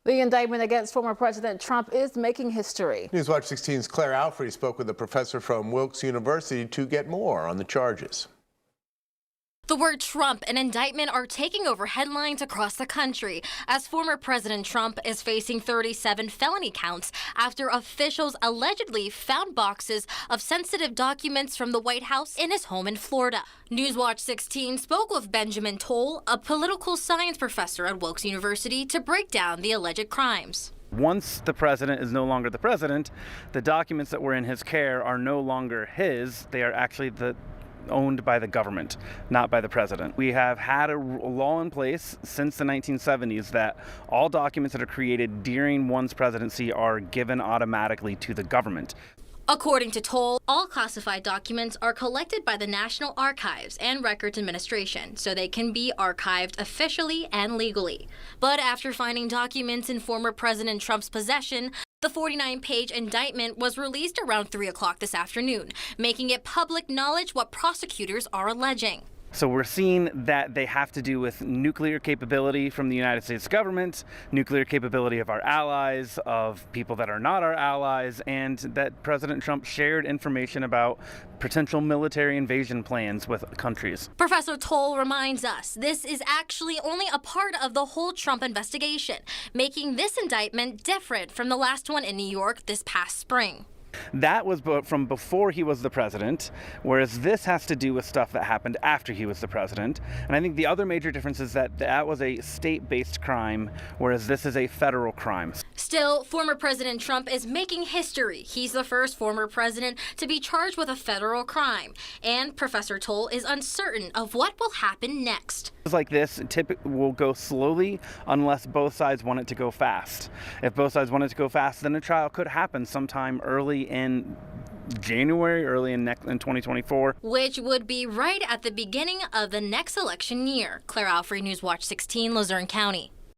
The indictment against former President Trump is making history. Newswatch 16's Claire Alfree spoke with a professor from Wilkes University to get more on the charges. The word Trump and indictment are taking over headlines across the country as former President Trump is facing 37 felony counts after officials allegedly found boxes of sensitive documents from the White House in his home in Florida. Newswatch 16 spoke with Benjamin Toll, a political science professor at Wilkes University, to break down the alleged crimes. Once the president is no longer the president, the documents that were in his care are no longer his. They are actually owned by the government, not by the president. We have had a law in place since the 1970s that all documents that are created during one's presidency are given automatically to the government. According to Toll, all classified documents are collected by the National Archives and Records Administration, so they can be archived officially and legally. But after finding documents in former President Trump's possession, the 49-page indictment was released around 3 o'clock this afternoon, making it public knowledge what prosecutors are alleging. So we're seeing that they have to do with nuclear capability from the United States government, nuclear capability of our allies, of people that are not our allies, and that President Trump shared information about potential military invasion plans with countries. Professor Toll reminds us this is actually only a part of the whole Trump investigation, making this indictment different from the last one in New York this past spring. That was from before he was the president, whereas this has to do with stuff that happened after he was the president. And I think the other major difference is that that was a state-based crime, whereas this is a federal crime. Still, former President Trump is making history. He's the first former president to be charged with a federal crime. And Professor Toll is uncertain of what will happen next. Like this will go slowly unless both sides want it to go fast. If both sides want it to go fast, then a trial could happen sometime early in January, early in 2024. Which would be right at the beginning of the next election year. Claire Alfree, Newswatch 16, Luzerne County.